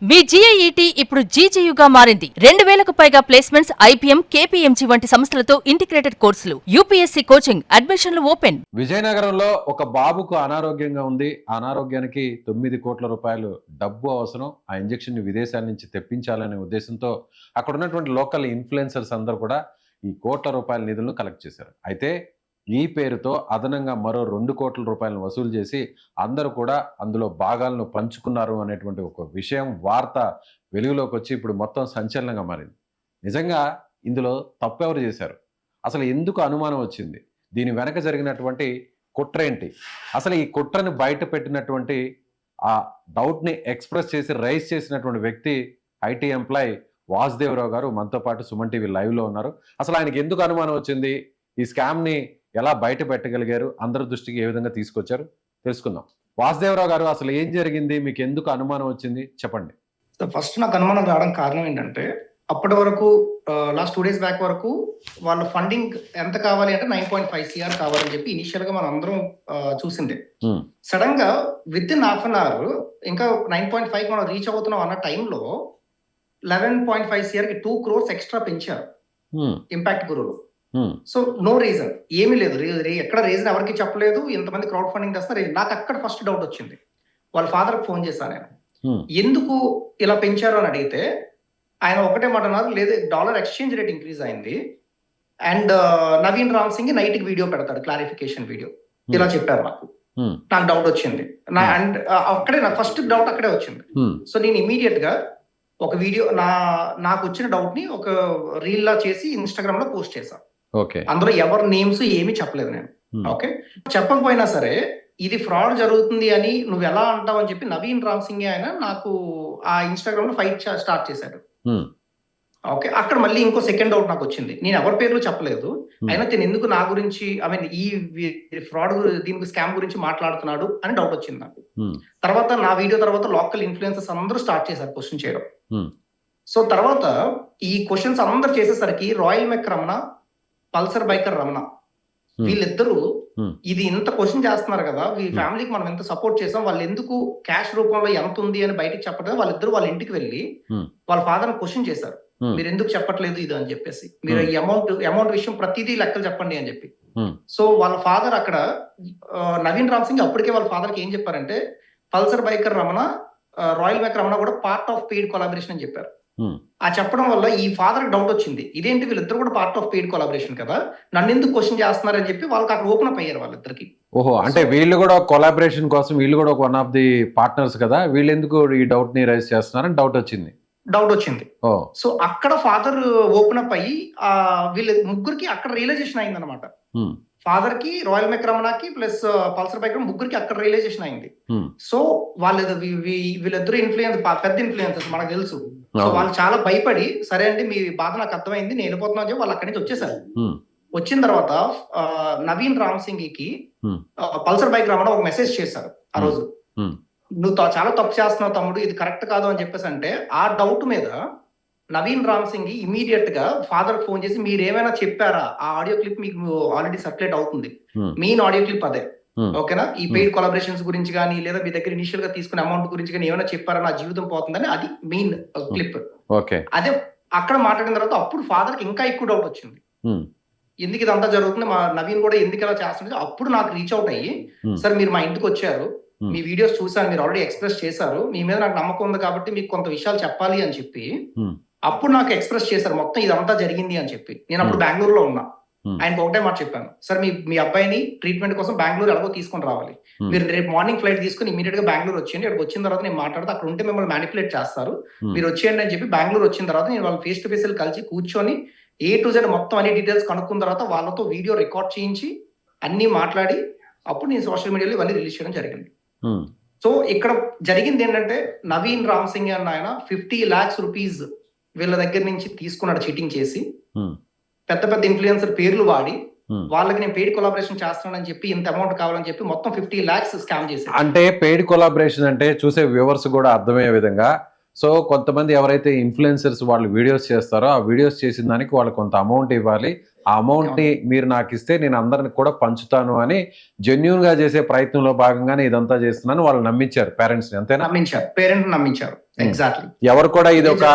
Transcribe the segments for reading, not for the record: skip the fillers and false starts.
మీ జీఐఈటీ ఇప్పుడు జీజేయుగా మారింది. 2000కు పైగా ప్లేస్మెంట్స్, ఐపీఎం, కేపీఎంజీ వంటి సంస్థలతో ఇంటిగ్రేటెడ్ కోర్సులు, యూపీఎస్సీ కోచింగ్, అడ్మిషన్లు ఓపెన్. విజయనగరంలో ఒక బాబుకు అనారోగ్యంగా ఉంది. ఆ అనారోగ్యానికి 9 కోట్ల రూపాయలు డబ్బు అవసరం. ఆ ఇంజెక్షన్ ని విదేశాల నుంచి తెప్పించాలనే ఉద్దేశంతో అక్కడ ఉన్నటువంటి లోకల్ ఇన్ఫ్లుయెన్సర్స్ అందరూ కూడా ఈ కోట్ల రూపాయల నిధులను కలెక్ట్ చేశారు. అయితే ఈ పేరుతో అదనంగా మరో 2 కోట్ల రూపాయలను వసూలు చేసి అందరూ కూడా అందులో భాగాలను పంచుకున్నారు అనేటువంటి ఒక విషయం, వార్త వెలుగులోకి వచ్చి ఇప్పుడు మొత్తం సంచలనంగా మారింది. నిజంగా ఇందులో తప్పెవరు చేశారు? అసలు ఎందుకు అనుమానం వచ్చింది? దీని వెనక జరిగినటువంటి కుట్ర ఏంటి? అసలు ఈ కుట్రను బయట పెట్టినటువంటి ఆ డౌట్ని ఎక్స్ప్రెస్ చేసి రైజ్ చేసినటువంటి వ్యక్తి ఐటీ ఎంప్లాయ్ వాసుదేవరావు గారు మనతో పాటు సుమన్ టీవీ లైవ్లో ఉన్నారు. అసలు ఆయనకి ఎందుకు అనుమానం వచ్చింది? ఈ స్కామ్ని ఎలా బయట పెట్టగలిగారు? అందరి దృష్టికి ఏ విధంగా తీసుకొచ్చారు? తెలుసుకుందాం. వాసుదేవరావు గారు, అసలు ఏం జరిగింది? మీకు ఎందుకు అనుమానం వచ్చింది? చెప్పండి. ఫస్ట్ నాకు అనుమానం రావడం కారణం ఏంటంటే, అప్పటి వరకు లాస్ట్ 2 days బ్యాక్ వరకు వాళ్ళ ఫండింగ్ ఎంత కావాలి అంటే 9.5 CR కావాలని చెప్పి ఇనిషియల్ గా మనం అందరం చూసిందే. సడన్ గా within half an hour ఇంకా 9.5 మనం రీచ్ అవుతున్నాం అన్న టైంలో 11.5 CR కి 2 crores ఎక్స్ట్రా పెంచారు ఇంపాక్ట్ గురువులు. సో నో రీజన్, ఏమీ లేదు. ఎక్కడ రీజన్ ఎవరికి చెప్పలేదు. ఇంతమంది క్రౌడ్ ఫండింగ్ చేస్తారు. నాకు అక్కడ ఫస్ట్ డౌట్ వచ్చింది. వాళ్ళ ఫాదర్ ఫోన్ చేశాను నేను, ఎందుకు ఇలా పెంచారు అని అడిగితే ఆయన ఒకటే మాట అన్నారు, లేదు డాలర్ ఎక్స్చేంజ్ రేట్ ఇంక్రీజ్ అయింది అండ్ నవీన్ రామ్ సింగ్ నైట్ కి వీడియో పెడతాడు, క్లారిఫికేషన్ వీడియో, ఇలా చెప్పారు. నాకు డౌట్ వచ్చింది. అండ్ అక్కడే నాకు ఫస్ట్ డౌట్ అక్కడే వచ్చింది. సో నేను ఇమీడియట్ గా ఒక వీడియో నాకు వచ్చిన డౌట్ ని ఒక రీల్ లా చేసి ఇన్స్టాగ్రామ్ లో పోస్ట్ చేశాను. అందులో ఎవరి నేమ్స్ ఏమీ చెప్పలేదు నేను. ఓకే, చెప్పకపోయినా సరే ఇది ఫ్రాడ్ జరుగుతుంది అని నువ్వు ఎలా అంటావు అని చెప్పి నవీన్ రామ్ సింగ్ ఆయన నాకు ఆ ఇన్స్టాగ్రామ్ లో ఫైట్ స్టార్ట్ చేశాడు. ఓకే, అక్కడ మళ్ళీ ఇంకో సెకండ్ డౌట్ నాకు వచ్చింది. నేను ఎవరి పేర్లు చెప్పలేదు, అయినా తిను ఎందుకు నా గురించి ఈ ఫ్రాడ్ దీనికి స్కామ్ గురించి మాట్లాడుతున్నాడు అని డౌట్ వచ్చింది నాకు. తర్వాత నా వీడియో తర్వాత లోకల్ ఇన్ఫ్లుయెన్సర్స్ అందరూ స్టార్ట్ చేశారు క్వశ్చన్ చేయడం. సో తర్వాత ఈ క్వశ్చన్స్ అందరు చేసేసరికి రాయల్ మెక్ రమణ, పల్సర్ బైకర్ రమణ, వీళ్ళిద్దరూ ఇది ఇంత క్వశ్చన్ చేస్తున్నారు కదా, ఈ ఫ్యామిలీకి మనం ఎంత సపోర్ట్ చేసాం, వాళ్ళు ఎందుకు క్యాష్ రూపంలో ఎంత ఉంది అని బయటకు చెప్పడం, వాళ్ళిద్దరు వాళ్ళ ఇంటికి వెళ్ళి వాళ్ళ ఫాదర్ క్వశ్చన్ చేశారు, మీరు ఎందుకు చెప్పట్లేదు ఇది అని చెప్పేసి, మీరు ఈ అమౌంట్ విషయం ప్రతిదీ లెక్కలు చెప్పండి అని చెప్పి. సో వాళ్ళ ఫాదర్ అక్కడ నవీన్ రామ్ సింగ్ అప్పటికే వాళ్ళ ఫాదర్ కి ఏం చెప్పారంటే, Pulsar biker Ramana, royal biker Ramana కూడా పార్ట్ ఆఫ్ పెయిడ్ కొలాబరేషన్ అని చెప్పారు. ఆ చెప్పడం వల్ల ఈ ఫాదర్ డౌట్ వచ్చింది, ఇదేంటి వీళ్ళిద్దరు కూడా పార్ట్ ఆఫ్ పెయిడ్ కొలాబరేషన్ కదా, నన్ను ఎందుకు క్వశ్చన్ చేస్తున్నారని చెప్పి వాళ్ళకి అక్కడ ఓపెన్ అప్ అయ్యారు వాళ్ళిద్దరికి. ఓహో, అంటే వీళ్ళు కూడా కొలాబరేషన్ కోసం, వీళ్ళు కూడా వన్ ఆఫ్ ది పార్ట్నర్స్ కదా, వీళ్ళు ఎందుకు ఈ డౌట్ ని రైజ్ చేస్తున్నారని డౌట్ వచ్చింది. సో అక్కడ ఫాదర్ ఓపెన్ అప్ అయ్యి వీళ్ళ ముగ్గురికి అక్కడ రియలైజేషన్ అయింది అనమాట. ఫాదర్ కి, రాయల్ మెక్ రమణకి ప్లస్ పల్సర్ బైక్ ముగ్గురికి అక్కడ రియలైజేషన్ అయింది. సో వీళ్ళిద్దరు పెద్ద ఇన్ఫ్లుయెన్సర్స్ మనకు తెలుసు. సో వాళ్ళు చాలా భయపడి, సరే అండి మీ బాధ నాకు అర్థమైంది, నేను వెళ్ళిపోతున్నా చెప్పి వాళ్ళు అక్కడి నుంచి వచ్చేసారు. వచ్చిన తర్వాత నవీన్ రామ్ సింగ్ కి పల్సర్ బైక్ రమణ ఒక మెసేజ్ చేశారు ఆ రోజు, నువ్వు చాలా తప్పు చేస్తున్నావు తమ్ముడు, ఇది కరెక్ట్ కాదు అని చెప్పేసి. అంటే ఆ డౌట్ మీద నవీన్ రామ్ సింగ్ ఇమీడియట్ గా ఫాదర్ ఫోన్ చేసి, మీరు ఏమైనా చెప్పారా? ఆ ఆడియో క్లిప్ మీకు ఆల్రెడీ సర్క్యులేట్ అవుతుంది, మెయిన్ ఆడియో క్లిప్ అదే, ఓకేనా? ఈ పెయిడ్ కొలాబరేషన్స్ గురించి కానీ, లేదా మీ దగ్గర ఇనిషియల్ గా తీసుకునే అమౌంట్ గురించి కానీ ఏమైనా చెప్పారా, నా జీవితం పోతుందని, అది మెయిన్ క్లిప్. అదే అక్కడ మాట్లాడిన తర్వాత అప్పుడు ఫాదర్ కి ఇంకా ఎక్కువ డౌట్ వచ్చింది, ఎందుకు ఇదంతా జరుగుతుంది, మా నవీన్ కూడా ఎందుకు ఇలా చేస్తుంది. అప్పుడు నాకు రీచ్ అవుట్ అయ్యి, సార్ మీరు మా ఇంటికి వచ్చారు, మీ వీడియోస్ చూసాను, మీరు ఆల్రెడీ ఎక్స్ప్రెస్ చేశారు, మీ మీద నాకు నమ్మకం ఉంది కాబట్టి మీకు కొంత విషయాలు చెప్పాలి అని చెప్పి అప్పుడు నాకు ఎక్స్ప్రెస్ చేశారు మొత్తం ఇదంతా జరిగింది అని చెప్పి. నేను అప్పుడు బెంగళూరులో ఉన్నా. ఆయనకు ఒకటే మాట చెప్పాను, సార్ మీ అబ్బాయిని ట్రీట్మెంట్ కోసం బెంగళూరు ఎలాగో తీసుకొని రావాలి, మీరు రేపు మార్నింగ్ ఫ్లైట్ తీసుకుని ఇమీడియట్ గా బెంగళూరు వచ్చేయండి, ఇక్కడికి వచ్చిన తర్వాత నేను మాట్లాడితే అక్కడ ఉంటే మిమ్మల్ని మ్యానిపులేట్ చేస్తారు, మీరు వచ్చేయండి అని చెప్పి బెంగళూరు వచ్చిన తర్వాత నేను వాళ్ళు ఫేస్ టు ఫేస్ కలిసి కూర్చొని A to Z మొత్తం అన్ని డీటెయిల్స్ కనుక్కున్న తర్వాత వాళ్ళతో వీడియో రికార్డ్ చేయించి అన్ని మాట్లాడి అప్పుడు నేను సోషల్ మీడియాలో ఇవన్నీ రిలీజ్ చేయడం జరిగింది. సో ఇక్కడ జరిగింది ఏంటంటే, నవీన్ రామ్ సింగ్ అన్న ఆయన 50 lakhs rupees వీళ్ళ దగ్గర నుంచి తీసుకున్నాడు చీటింగ్ చేసి, పెద్ద పెద్ద ఇన్ఫ్లుయెన్సర్ పేర్లు వాడి వాళ్ళకి నేను పెయిడ్ కొలాబరేషన్ చేస్తున్నానని చెప్పి ఇంత అమౌంట్ కావాలని చెప్పి మొత్తం 50 lakhs స్కామ్ చేశారు. అంటే పెయిడ్ కొలాబరేషన్ అంటే చూసే వ్యూవర్స్ కూడా అర్థమయ్యే విధంగా సో కొంతమంది ఎవరైతే ఇన్ఫ్లుయెన్సర్స్ వాళ్ళు వీడియోస్ చేస్తారో ఆ వీడియోస్ చేసిన దానికి వాళ్ళు కొంత అమౌంట్ ఇవ్వాలి, ఆ అమౌంట్ ని మీరు నాకు ఇస్తే నేను అందరికి కూడా పంచుతాను అని జెన్యూన్ గా చేసే ప్రయత్నంలో భాగంగానే ఇదంతా చేస్తున్నాను వాళ్ళు నమ్మించారు పేరెంట్స్ ని, అంతేనా? నమ్మించారు ఎగ్జాక్ట్లీ. ఎవరు కూడా ఇది ఒక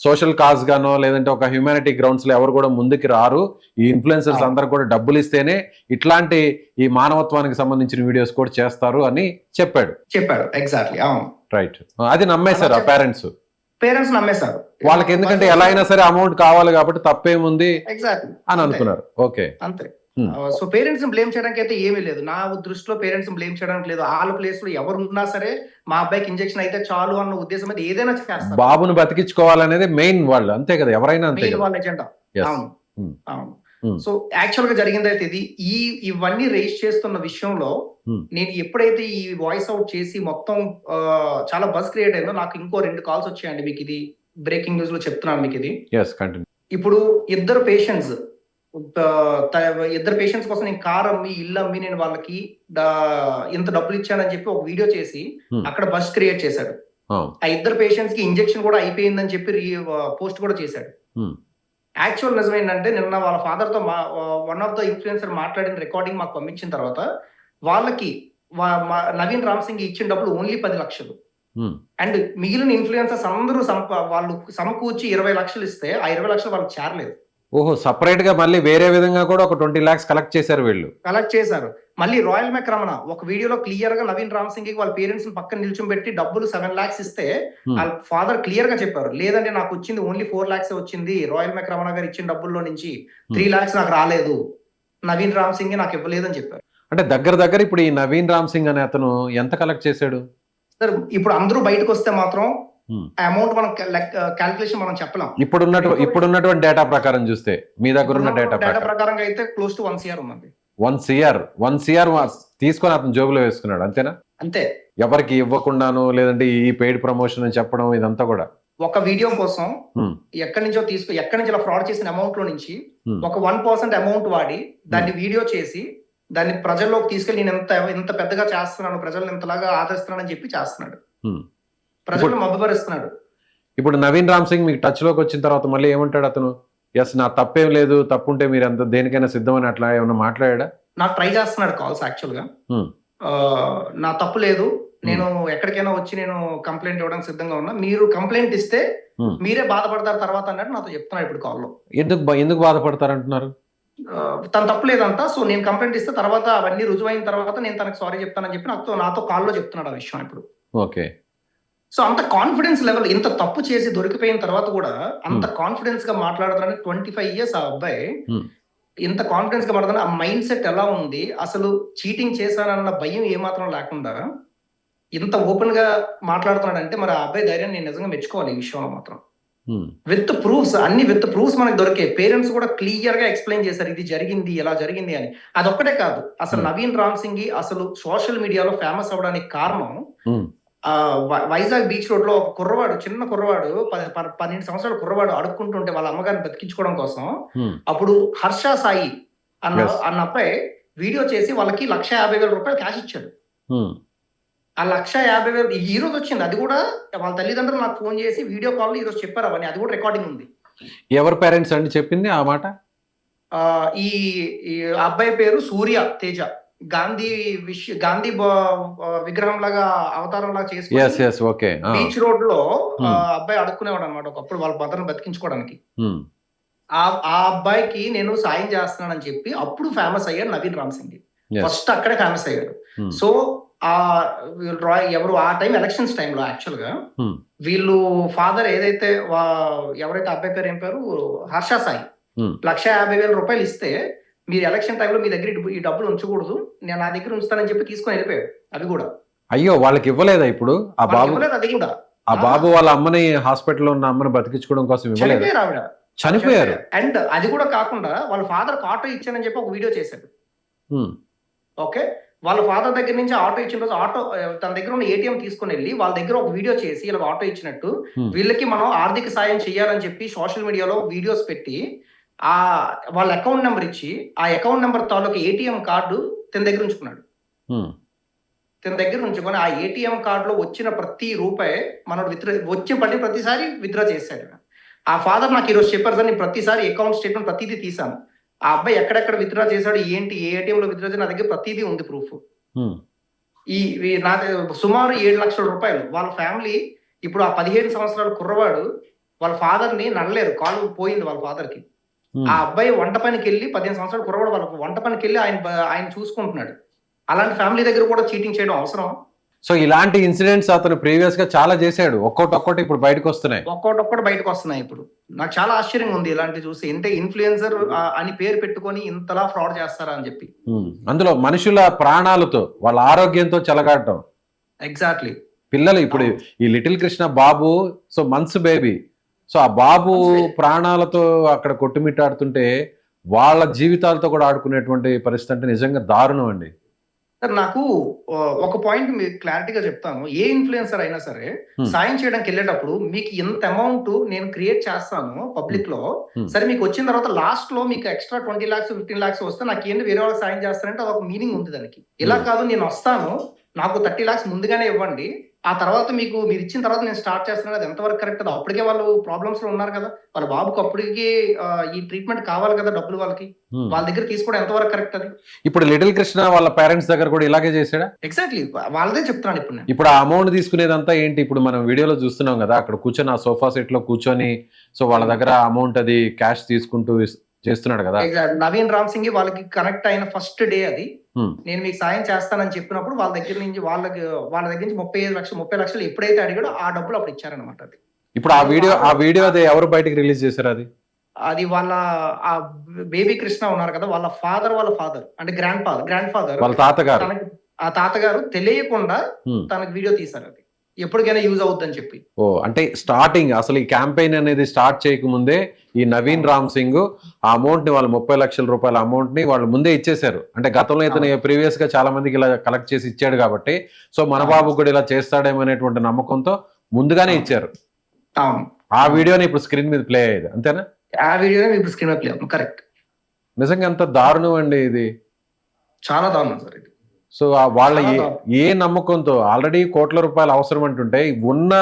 సోషల్ కాజ్ గానో లేదంటే ఒక హ్యూమానిటీ గ్రౌండ్స్ లో ఎవరు కూడా ముందుకు రారు, ఈ ఇన్ఫ్లుయెన్సర్స్ అందరు కూడా డబ్బులు ఇస్తేనే ఇట్లాంటి ఈ మానవత్వానికి సంబంధించిన వీడియోస్ కూడా చేస్తారు అని చెప్పాడు ఎగ్జాక్ట్లీ. అవును, రైట్. అది నమ్మేశారు ఆ పేరెంట్స్ నమ్మేశారు. వాళ్ళకి ఎందుకంటే ఎలా అయినా సరే అమౌంట్ కావాలి కాబట్టి తప్పేముంది ఎగ్జాక్ట్లీ అని అనుకున్నారు. ఓకే, అంతే. సో పేరెంట్స్ ని బ్లేమ్ చేయడానికి అయితే ఏమీ లేదు, నా దృష్టిలో పేరెంట్స్ ని బ్లేమ్ చేయడానికి లేదు. వాళ్ళ ప్లేస్ లో ఎవరు ఉన్నా సరే మా అబ్బాయికి ఇంజెక్షన్ అయితే చాలు అన్న ఉద్దేశం అయితే ఏదైనా చేస్తారు. బాబును బతికించుకోవాలనేది మెయిన్ వాళ్ళు, అంతే కదా, ఎవరైనా అంతే వాళ్ళ ఎజెండా. అవును అవును. సో యాక్చువల్ గా జరిగింది అయితే ఇది, ఇవన్నీ రేస్ చేస్తున్న విషయంలో నేను ఎప్పుడైతే ఈ వాయిస్ అవుట్ చేసి మొత్తం చాలా బస్ క్రియేట్ అయిందో నాకు ఇంకో 2 కాల్స్ వచ్చాయండి. మీకు ఇది బ్రేకింగ్ న్యూస్ లో చెప్తున్నాను మీకు ఇది. ఇప్పుడు ఇద్దరు పేషెంట్స్ కోసం నేను కార్ అమ్మి ఇల్లు అమ్మి నేను వాళ్ళకి ఇంత డబ్బులు ఇచ్చానని చెప్పి ఒక వీడియో చేసి అక్కడ బస్ క్రియేట్ చేశాడు. ఆ ఇద్దరు పేషెంట్స్ కి ఇంజెక్షన్ కూడా అయిపోయిందని చెప్పి పోస్ట్ కూడా చేశాడు. యాక్చువల్ నిజం ఏంటంటే నిన్న వాళ్ళ ఫాదర్ తో వన్ ఆఫ్ ద ఇన్ఫ్లుయెన్సర్ మాట్లాడిన రికార్డింగ్ మాకు పంపించిన తర్వాత వాళ్ళకి నవీన్ రామ్ సింగ్ ఇచ్చిన డబ్బులు ఓన్లీ 10 లక్షలు. అండ్ మిగిలిన ఇన్ఫ్లుయెన్సర్స్ అందరూ వాళ్ళు సమకూర్చి 20 లక్షలు ఇస్తే ఆ 20 లక్షలు వాళ్ళకి చేరలేదు. ఓహో, సపరేట్ గా మళ్ళీ వేరే విధంగా కూడా ఒక 20 lakhs కలెక్ట్ చేశారు. మళ్ళీ రాయల్ మెక్రమణ ఒక వీడియోలో క్లియర్ గా నవీన్ రామ్ సింగ్ కి వాళ్ళ పేరెంట్స్ పక్కన నిల్చోబెట్టి డబ్బులు 7 lakhs ఇస్తే వాళ్ళ ఫాదర్ క్లియర్ గా చెప్పారు, లేదంటే నాకు వచ్చింది ఓన్లీ 4 lakhs వచ్చింది, రాయల్ మెక్రమణ గారు ఇచ్చిన డబ్బుల్లో నుంచి 3 lakhs నాకు రాలేదు, నవీన్ రామ్ సింగ్ నాకు ఇవ్వలేదని చెప్పారు. అంటే దగ్గర ఇప్పుడు ఈ నవీన్ రామ్ సింగ్ అనే అతను ఎంత కలెక్ట్ చేశాడు సార్? ఇప్పుడు అందరూ బయటకు వస్తే మాత్రం అమౌంట్ మనం క్యాల్కులేషన్ మనం చెప్పలేం. ఇప్పుడున్నటువంటి డేటా ప్రకారం చూస్తే మీ దగ్గర ఉన్న డేటా ప్రకారం అయితే క్లోజ్ టు 1 CR ఉందండి. 1 CR తీసుకొని అతను జోబులో వేసుకున్నాడు, అంతేనా? అంతే, ఎవరికి ఇవ్వకుండాను లేదంటే ఈ పెయిడ్ ప్రమోషన్ అని చెప్పడం ఇదంతా కూడా ఒక వీడియో కోసం ఎక్కడి నుంచి ఇలా ఫ్రాడ్ చేసిన అమౌంట్ లో నుంచి ఒక 1% అమౌంట్ వాడి దాన్ని వీడియో చేసి దాన్ని ప్రజల్లోకి తీసుకెళ్లి నేను ఇంత పెద్దగా చేస్తున్నాను, ప్రజలను ఇంతలాగా ఆదరిస్తున్నానని చెప్పి చేస్తున్నాడు, ప్రజలను మభ్యపరుస్తున్నాడు. ఇప్పుడు నవీన్ రామ్ సింగ్ మీకు టచ్ లోకి వచ్చిన తర్వాత మళ్ళీ ఏమంటాడు అతను? ఎస్, నా తప్పేం లేదు, తప్పుంటే మీరు అంత దేనికైనా సిద్ధమని అట్లా ఏమన్నా మాట్లాడా? నాకు ట్రై చేస్తున్నాడు కాల్స్. యాక్చువల్ గా నా తప్పు లేదు, నేను ఎక్కడికైనా వచ్చి నేను కంప్లైంట్ ఇవ్వడానికి సిద్ధంగా ఉన్నా, మీరు కంప్లైంట్ ఇస్తే మీరే బాధపడతారు తర్వాత అన్నట్టు నాతో చెప్తున్నాడు ఇప్పుడు కాల్లో. ఎందుకు బాధపడతారు అంటున్నారు? తన తప్పు లేదంట, సో నేను కంప్లైంట్ ఇస్తే తర్వాత అవన్నీ రుజువైన తర్వాత నేను తనకు సారీ చెప్తానని చెప్పి నాతో కాల్లో చెప్తున్నాడు ఆ విషయం ఇప్పుడు. ఓకే. సో అంత కాన్ఫిడెన్స్ లెవెల్, ఇంత తప్పు చేసి దొరికిపోయిన తర్వాత కూడా అంత కాన్ఫిడెన్స్ గా మాట్లాడుతున్నాడు. 25 years ఆ అబ్బాయి ఇంత కాన్ఫిడెన్స్ గా మాట్లాడుతున్నా, ఆ మైండ్ సెట్ ఎలా ఉంది, అసలు చీటింగ్ చేశానన్న భయం ఏమాత్రం లేకుండా ఇంత ఓపెన్ గా మాట్లాడుతున్నాడు అంటే మరి ఆ అబ్బాయి ధైర్యాన్ని నేను నిజంగా మెచ్చుకోవాలి ఈ విషయంలో మాత్రం. విత్ ప్రూఫ్స్ మనకు దొరికే. పేరెంట్స్ కూడా క్లియర్ గా ఎక్స్ప్లెయిన్ చేశారు ఇది జరిగింది, ఎలా జరిగింది అని. అదొక్కటే కాదు, అసలు నవీన్ రామ్ సింగ్ అసలు సోషల్ మీడియాలో ఫేమస్ అవడానికి కారణం వైజాగ్ బీచ్ రోడ్ లో ఒక కుర్రవాడు, చిన్న కుర్రవాడు, 12 సంవత్సరాల కుర్రవాడు అడుక్కుంటుంటే వాళ్ళ అమ్మగారిని బతికించుకోవడం కోసం అప్పుడు హర్ష సాయి అన్న అబ్బాయి వీడియో చేసి వాళ్ళకి 1,50,000 రూపాయలు క్యాష్ ఇచ్చాడు. ఆ 1,50,000 ఈ రోజు వచ్చింది. అది కూడా వాళ్ళ తల్లిదండ్రులు నాకు ఫోన్ చేసి వీడియో కాల్ ఈ రోజు చెప్పారు అవన్నీ, అది కూడా రికార్డింగ్ ఉంది. ఎవరి పేరెంట్స్ అండి చెప్పింది ఆ మాట? ఈ అబ్బాయి పేరు సూర్య తేజ. గాంధీ విగ్రహం లాగా అవతారం లాగా చేసుకుని బీచ్ రోడ్ లో అబ్బాయి అడుక్కునేవాడు అనమాట ఒకప్పుడు వాళ్ళ మదర్ని బతికించుకోవడానికి. ఆ అబ్బాయికి నేను సాయం చేస్తున్నానని చెప్పి అప్పుడు ఫేమస్ అయ్యాడు నవీన్ రామ్ సింగ్. ఫస్ట్ అక్కడే ఫేమస్ అయ్యాడు. సో ఎవరు ఆ టైం ఎలక్షన్స్ టైంలో యాక్చువల్ గా వీళ్ళు ఫాదర్ ఏదైతే ఎవరైతే అబ్బాయి పేరు ఏం పేరు హర్ష సాయి 1,50,000 రూపాయలు ఇస్తే మీరు ఎలక్షన్ టైంలో మీ దగ్గర ఈ డబ్బులు ఉంచకూడదు, నేను నా దగ్గర ఉంచుతానని చెప్పి తీసుకొని వెళ్ళిపోయాడు. అవి కూడా అయ్యో వాళ్ళకి ఇవ్వలేదా? ఇప్పుడు ఆ బాబు అది కూడా ఆ బాబు వాళ్ళ అమ్మని హాస్పిటల్లో ఉన్న అమ్మని బతికించుకోవడం కోసం ఇవ్వలేదు, ఆవిడ చనిపోయారు. అండ్ అది కూడా కాకుండా వాళ్ళ ఫాదర్ ఆటో ఇచ్చానని చెప్పి ఒక వీడియో చేశాడు. ఓకే, వాళ్ళ ఫాదర్ దగ్గర నుంచి ఆటో ఇచ్చిన రోజు ఆటో తన దగ్గర ఉన్న ATM తీసుకుని వెళ్ళి వాళ్ళ దగ్గర ఒక వీడియో చేసి ఇలా ఆటో ఇచ్చినట్టు వీళ్ళకి మనం ఆర్థిక సాయం చేయాలని చెప్పి సోషల్ మీడియాలో వీడియోస్ పెట్టి వాళ్ళ అకౌంట్ నెంబర్ ఇచ్చి ఆ అకౌంట్ నెంబర్ తాలూకు ATM కార్డు తన దగ్గర ఉంచుకున్నాడు. తన దగ్గర ఉంచుకొని ఆ ఏటీఎం కార్డులో వచ్చిన ప్రతి రూపాయి మనోడు వచ్చి పడి ప్రతిసారి విత్డ్రా చేశాడు. ఆ ఫాదర్ నాకు ఈరోజు చెప్పారు సార్, నేను ప్రతిసారి అకౌంట్ స్టేట్మెంట్ ప్రతిదీ తీసాను. ఆ అబ్బాయి ఎక్కడెక్కడ విత్డ్రా చేశాడు, ఏంటి, ఏ ఏటీఎంలో విత్డ్రా చేశాడు, నా దగ్గర ప్రతిదీ ఉంది ప్రూఫ్. నా సుమారు 7 లక్షల రూపాయలు. వాళ్ళ ఫ్యామిలీ ఇప్పుడు ఆ 15 సంవత్సరాల కుర్రవాడు వాళ్ళ ఫాదర్ ని నడలేరు, కాలు పోయింది వాళ్ళ ఫాదర్ కి. ఆ అబ్బాయి వంట పనికి వెళ్ళి 15 సంవత్సరాల కుర్రవాడు వాళ్ళ వంట పనికి వెళ్ళి ఆయన చూసుకుంటున్నాడు. అలాంటి ఫ్యామిలీ దగ్గర కూడా చీటింగ్ చేయడం అవసరం? సో ఇలాంటి ఇన్సిడెంట్స్ అతను ప్రీవియస్ గా చాలా చేశాడు, ఒక్కొక్కటి ఇప్పుడు బయటకు వస్తున్నాయి. ఒక్కొక్కటి బయటకు వస్తున్నాయి. ఇప్పుడు నాకు చాలా ఆశ్చర్యంగా ఉంది ఇలాంటి చూసి. అంటే ఇన్ఫ్లుయెన్సర్ అని పేరు పెట్టుకొని ఇంతలా ఫ్రాడ్ చేస్తారా అని చెప్పి. అందులో మనుషుల ప్రాణాలతో, వాళ్ళ ఆరోగ్యంతో చెలగాడటం. ఎగ్జాక్ట్లీ. పిల్లలు ఇప్పుడు ఈ లిటిల్ కృష్ణ బాబు, సో మంత్స్ బేబీ, సో ఆ బాబు ప్రాణాలతో అక్కడ కొట్టుమిట్టాడుతుంటే వాళ్ళ జీవితాలతో కూడా ఆడుకునేటువంటి పరిస్థితి అంటే నిజంగా దారుణం అండి. సార్ నాకు ఒక పాయింట్ మీకు క్లారిటీగా చెప్తాను. ఏ ఇన్ఫ్లుయెన్సర్ అయినా సరే సాయం చేయడానికి వెళ్ళేటప్పుడు మీకు ఎంత అమౌంట్ నేను క్రియేట్ చేస్తాను పబ్లిక్ లో, సరే మీకు వచ్చిన తర్వాత లాస్ట్ లో మీకు ఎక్స్ట్రా 20 lakhs 15 lakhs వస్తే నాకు ఏంటి వేరే వాళ్ళకి సాయం చేస్తారంటే అదొక మీనింగ్ ఉంది దానికి. ఇలా కాదు, నేను వస్తాను, నాకు 30 lakhs ముందుగానే ఇవ్వండి, ఆ తర్వాత మీరు ఇచ్చిన తర్వాత నేను స్టార్ట్ చేస్తున్నాను, అది ఎంతవరకు కరెక్ట్? అది అప్పటికే వాళ్ళు ప్రాబ్లమ్స్ లో ఉన్నారు కదా, వాళ్ళ బాబుకి అప్పటికి ఈ ట్రీట్మెంట్ కావాలి కదా, డబ్బులు వాళ్ళకి, వాళ్ళ దగ్గర తీసుకోవడం ఎంతవరకు కరెక్ట్? అది ఇప్పుడు లిటిల్ కృష్ణ వాళ్ళ పేరెంట్స్ దగ్గర కూడా ఇలాగే చేశాడా? ఎగ్జాక్ట్లీ వాళ్ళదే చెప్తున్నాను ఇప్పుడు నేను. ఇప్పుడు ఆ అమౌంట్ తీసుకునేదంతా ఏంటి? ఇప్పుడు మనం వీడియోలో చూస్తున్నాం కదా, అక్కడ కూర్చొని ఆ సోఫా సెట్ లో కూర్చొని, సో వాళ్ళ దగ్గర అమౌంట్ అది క్యాష్ తీసుకుంటూ చేస్తున్నాడు కదా. నవీన్ రామ్ సింగ్ వాళ్ళకి కనెక్ట్ అయిన ఫస్ట్ డే అది, నేను మీకు సాయం చేస్తానని చెప్పినప్పుడు వాళ్ళ దగ్గర నుంచి 30 లక్షలు ఎప్పుడైతే అడిగాడో ఆ డబ్బులు అప్పుడు ఇచ్చారనమాట. అది ఇప్పుడు ఆ వీడియో అది ఎవరు బయటకు రిలీజ్ చేశారు? అది వాళ్ళ ఆ బేబీ కృష్ణ ఉన్నారు కదా, వాళ్ళ ఫాదర్ అంటే గ్రాండ్ ఫాదర్ వాళ్ళ తాతగారు, ఆ తాతగారు తెలియకుండా తనకు వీడియో తీశారు. అది ఎప్పటికైనా యూజ్ అవుతుందని చెప్పి. అంటే స్టార్టింగ్ అసలు ఈ క్యాంపెయిన్ అనేది స్టార్ట్ చేయకముందే ఈ నవీన్ రామ్ సింగ్ ఆ అమౌంట్ ని, వాళ్ళు 30 లక్షల రూపాయల అమౌంట్ ని వాళ్ళు ముందే ఇచ్చేశారు. అంటే గతంలో ఇతను ప్రీవియస్ గా చాలా మందికి ఇలా కలెక్ట్ చేసి ఇచ్చాడు కాబట్టి, సో మన బాబు కూడా ఇలా చేస్తాడేమనేటువంటి నమ్మకంతో ముందుగానే ఇచ్చారు. ఆ వీడియోని ఇప్పుడు స్క్రీన్ మీద ప్లే అయ్యేది, అంతేనా? ఆ వీడియోని ఇప్పుడు స్క్రీన్ మీద ప్లే అవుతుంది. కరెక్ట్. నిజంగా ఎంత దారుణం అండి ఇది, చాలా దారుణం సార్ ఇది. సో వాళ్ళ ఏ నమ్మకంతో, ఆల్రెడీ కోట్ల రూపాయలు అవసరం అంటుంటే ఉన్న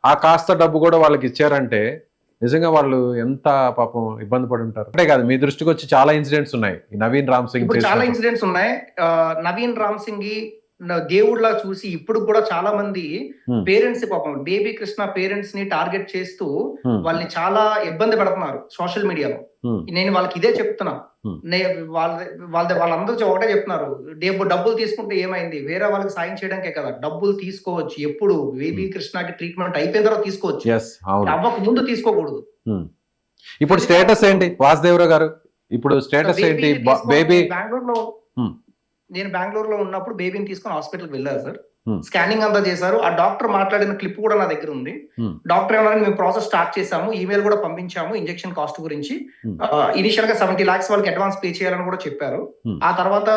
ఆ కాస్త డబ్బు కూడా వాళ్ళకి ఇచ్చారంటే నిజంగా వాళ్ళు ఎంత పాపం ఇబ్బంది పడి ఉంటారు. అంటే కాదు, మీ దృష్టికి వచ్చి చాలా ఇన్సిడెంట్స్ ఉన్నాయి నవీన్ రామ్ సింగ్, చాలా ఇన్సిడెంట్స్ ఉన్నాయి. నవీన్ రామ్ సింగ్ దేవుడిలా చూసి ఇప్పుడు కూడా చాలా మంది పేరెంట్స్ పాపం బేబీ కృష్ణ పేరెంట్స్ ని టార్గెట్ చేస్తూ వాళ్ళని చాలా ఇబ్బంది పెడుతున్నారు సోషల్ మీడియాలో. నేను వాళ్ళకి ఇదే చెప్తున్నా, వాళ్ళందరూ ఒకటే చెప్తున్నారు, డబ్బులు తీసుకుంటే ఏమైంది, వేరే వాళ్ళకి సాయం చేయడానికే కదా, డబ్బులు తీసుకోవచ్చు ఎప్పుడు, బేబీ కృష్ణకి ట్రీట్మెంట్ అయిపోయిన తర్వాత తీసుకోవచ్చు, అవ్వక ముందు తీసుకోకూడదు. ఇప్పుడు స్టేటస్ ఏంటి వాసుదేవరావు గారు? ఇప్పుడు స్టేటస్ ఏంటి? బేబీ నేను బెంగళూరులో ఉన్నప్పుడు బేబీని తీసుకుని హాస్పిటల్కి వెళ్ళారు సార్. స్కానింగ్ అంతా చేశారు. ఆ డాక్టర్ మాట్లాడిన క్లిప్ కూడా నా దగ్గర ఉంది. డాక్టర్ ఏమన్నా మేము ప్రాసెస్ స్టార్ట్ చేసాము, ఈమెయిల్ కూడా పంపించాము ఇంజెక్షన్ కాస్ట్ గురించి. ఇనిషియల్ గా 70 lakhs వాళ్ళకి అడ్వాన్స్ పే చేయాలని కూడా చెప్పారు. ఆ తర్వాత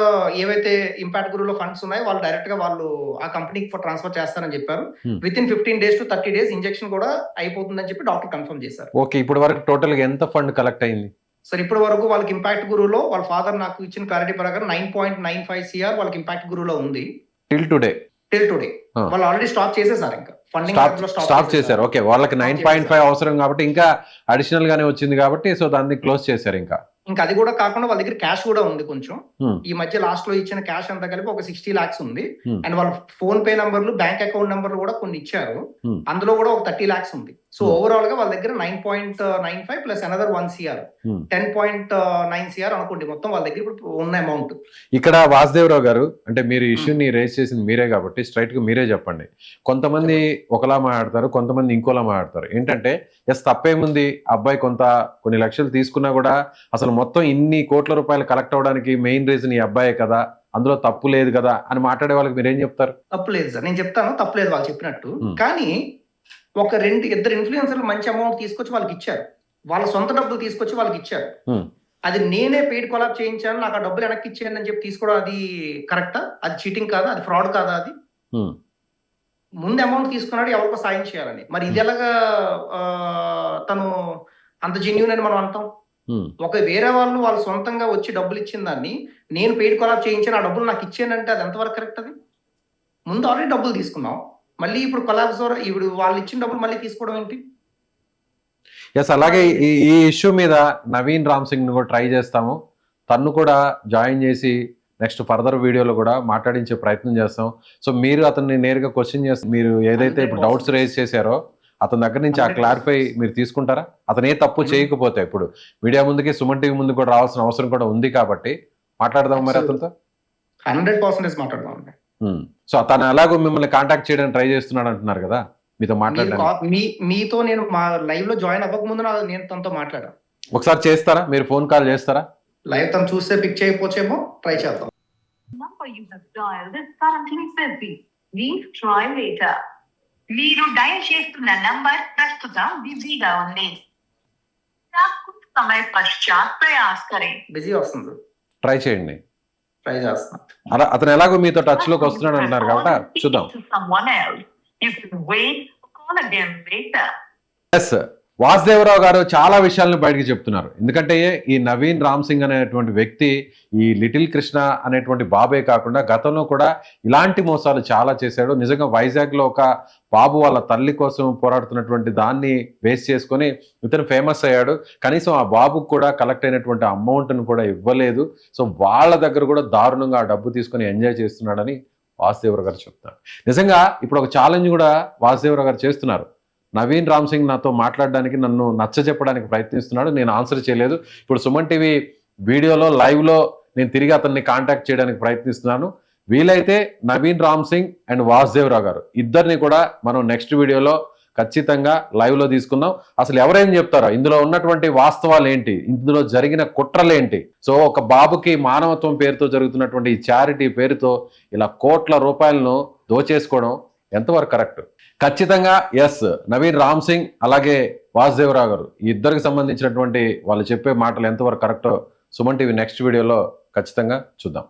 ఏవైతే ఇంపాక్ట్ గురువులో ఫండ్స్ ఉన్నాయో వాళ్ళు డైరెక్ట్ గా వాళ్ళు ఆ కంపెనీకి ట్రాన్స్ఫర్ చేస్తారని చెప్పారు. With in 15 days to 30 days injection కూడా అయిపోతుందని చెప్పి డాక్టర్ కన్ఫర్మ్ చేశారు. ఓకే, ఇప్పుడు వరకు టోటల్ గా ఎంత ఫండ్ కలెక్ట్ అయింది సార్? ఇప్పటి వరకు వాళ్ళకి ఇంపాక్ట్ గురువులో వాళ్ళ ఫాదర్ నాకు ఇచ్చిన క్లారిటీ ప్రకారం 9.95 CR వాళ్ళకి ఇంపాక్ట్ గురువులో ఉంది టిల్ టుడే. వాళ్ళు ఆల్రెడీ స్టాప్ చేసేసారు, ఇంకా ఫండింగ్ స్టాప్ చేశారు. ఓకే, వాళ్ళకి 9.5 అవసరం కాబట్టి ఇంకా అడిషనల్ గానే వచ్చింది కాబట్టి సో దాన్ని క్లోజ్ చేశారు. ఇంకా అది కూడా కాకుండా వాళ్ళ దగ్గర క్యాష్ కూడా ఉంది కొంచెం. ఈ మధ్య లాస్ట్ లో ఇచ్చిన క్యాష్ అంతా కలిపి ఒక 60 lakhs ఉంది. అండ్ వాళ్ళ ఫోన్ పే నంబర్లు, బ్యాంక్ అకౌంట్ నంబర్లు కూడా కొన్ని ఇచ్చారు, అందులో కూడా ఒక 30 lakhs ఉంది. సో ఓవరాల్ గా వాళ్ళ దగ్గర 9.95 ప్లస్ అనదర్ 1 CR 10.9 CR అనుకోండి మొత్తం వాళ్ళ దగ్గర ఇప్పుడు ఉన్న అమౌంట్. ఇక్కడ వాసుదేవరావు గారు, అంటే మీరు ఇష్యూని రేస్ చేసింది మీరే కాబట్టి స్ట్రైట్ గా మీరే చెప్పండి. కొంతమంది ఒకలా మాట్లాడతారు, కొంతమంది ఇంకోలా మాట్లాడతారు. ఏంటంటే ఎస్ తప్పేముంది, అబ్బాయి కొన్ని లక్షలు తీసుకున్నా కూడా అసలు మొత్తం ఇన్ని కోట్ల రూపాయలు కలెక్ట్ అవడానికి మెయిన్ రీజన్ ఈ అబ్బాయే కదా, అందులో తప్పు లేదు కదా అని మాట్లాడే వాళ్ళకి మీరేం చెప్తారు? తప్పు లేదు సార్, నేను చెప్తాను తప్పు లేదు వాళ్ళు చెప్పినట్టు. కానీ ఒక ఇద్దరు ఇన్ఫ్లుయెన్సర్లు మంచి అమౌంట్ తీసుకొచ్చి వాళ్ళకి ఇచ్చారు, వాళ్ళ సొంత డబ్బులు తీసుకొచ్చి వాళ్ళకి ఇచ్చారు. అది నేనే పెయిడ్ కొలాబ్ చేయించాను, నాకు ఆ డబ్బులు వెనక్కి ఇచ్చేయండి అని చెప్పి తీసుకోవడం అది కరెక్టా? అది చీటింగ్ కాదా? అది ఫ్రాడ్ కాదా? అది ముందు అమౌంట్ తీసుకున్నాడు ఎవరికో సాయం చేయాలని, మరి ఇది ఎలాగా తను అంత జెన్యూన్ అని మనం అంటాం? ఒక వేరే వాళ్ళు సొంతంగా వచ్చి డబ్బులు ఇచ్చిన దాన్ని నేను పెయిడ్ కొలాబ్ చేయించాను, ఆ డబ్బులు నాకు ఇచ్చానంటే అది ఎంతవరకు కరెక్ట్? అది ముందు ఆల్రెడీ డబ్బులు తీసుకున్నాం, మళ్ళీ ఇప్పుడు కొలాబ్స్ ద్వారా ఇప్పుడు వాళ్ళు ఇచ్చిన డబ్బులు మళ్ళీ తీసుకోవడం ఏంటి? ఎస్, అలాగే ఈ ఇష్యూ మీద నవీన్ రామ్ సింగ్ ని కూడా ట్రై చేస్తాము. తను కూడా జాయిన్ చేసి నెక్స్ట్ ఫర్దర్ వీడియోలో కూడా మాట్లాడించే ప్రయత్నం చేస్తాం. సో మీరు అతన్ని నేరుగా క్వశ్చన్ చేస్తారు, మీరు ఏదైతే ఇప్పుడు డౌట్స్ రేజ్ చేశారో అతని దగ్గర నుంచి ఆ క్లారిఫై మీరు తీసుకుంటారా? అతను ఏ తప్పు చేయకపోతే ఇప్పుడు మీడియా ముందుకి సుమన్ టీవీ ముందు కూడా రావాల్సిన అవసరం కూడా ఉంది కాబట్టి మాట్లాడదాం మరి అతనితో. 100% మాట్లాడదాం. సో తను ఎలాగో మిమ్మల్ని కాంటాక్ట్ చేయడానికి ట్రై చేస్తున్నాడు అంటున్నారు కదా, మీతో మాట్లాడడానికి. మీతో నేను మా లైవ్ లో జాయిన్ అవ్వక ముందు నేను తనతో మాట్లాడాను. ఒకసారి చేస్తారా, మీరు ఫోన్ కాల్ చేస్తారా? లైవ్ తను చూస్తే పిక్ చేయకపోవచ్చేమో, ట్రై చేద్దాం. మీరు డయల్ చేస్తున్న నంబర్ ప్రస్తుతం బిజీగా ఉంది. సమయ పశ్చాత్ ప్రయాస్ కరేं. బిజీ వస్తుంది, ట్రై చేయండి. ట్రై చేస్తున్నా. అలా అతను ఎలాగో మీతో టచ్ లోకి వస్తున్నాడు అంటున్నారు కాబట్టి చూద్దాం. ఎస్, వాసుదేవరావు గారు చాలా విషయాలను బయటకు చెప్తున్నారు. ఎందుకంటే ఈ నవీన్ రామ్ సింగ్ అనేటువంటి వ్యక్తి ఈ లిటిల్ కృష్ణ అనేటువంటి బాబే కాకుండా గతంలో కూడా ఇలాంటి మోసాలు చాలా చేశాడు. నిజంగా వైజాగ్లో ఒక బాబు వాళ్ళ తల్లి కోసం పోరాడుతున్నటువంటి దాన్ని బేస్ చేసుకొని ఇతను ఫేమస్ అయ్యాడు. కనీసం ఆ బాబుకు కూడా కలెక్ట్ అయినటువంటి అమౌంట్ను కూడా ఇవ్వలేదు. సో వాళ్ళ దగ్గర కూడా దారుణంగా ఆ డబ్బు తీసుకొని ఎంజాయ్ చేస్తున్నాడని వాసుదేవరావు గారు చెప్తున్నారు. నిజంగా ఇప్పుడు ఒక ఛాలెంజ్ కూడా వాసుదేవరావు గారు చేస్తున్నారు. నవీన్ రామ్ సింగ్ నాతో మాట్లాడడానికి, నన్ను నచ్చజెప్పడానికి ప్రయత్నిస్తున్నాడు, నేను ఆన్సర్ చేయలేదు. ఇప్పుడు సుమన్ టీవీ వీడియోలో లైవ్లో నేను తిరిగి అతన్ని కాంటాక్ట్ చేయడానికి ప్రయత్నిస్తున్నాను. వీలైతే నవీన్ రామ్ సింగ్ అండ్ వాసుదేవరావు గారు ఇద్దరిని కూడా మనం నెక్స్ట్ వీడియోలో ఖచ్చితంగా లైవ్లో తీసుకుందాం. అసలు ఎవరేం చెప్తారో, ఇందులో ఉన్నటువంటి వాస్తవాలు ఏంటి, ఇందులో జరిగిన కుట్రలేంటి. సో ఒక బాబుకి మానవత్వం పేరుతో జరుగుతున్నటువంటి ఈ చారిటీ పేరుతో ఇలా కోట్ల రూపాయలను దోచేసుకోవడం ఎంతవరకు కరెక్ట్? ఖచ్చితంగా ఎస్, నవీన్ రామ్ సింగ్ అలాగే వాసుదేవరావు గారు ఈ ఇద్దరికి సంబంధించినటువంటి వాళ్ళు చెప్పే మాటలు ఎంతవరకు కరెక్టో సుమన్ టీవీ నెక్స్ట్ వీడియోలో ఖచ్చితంగా చూద్దాం.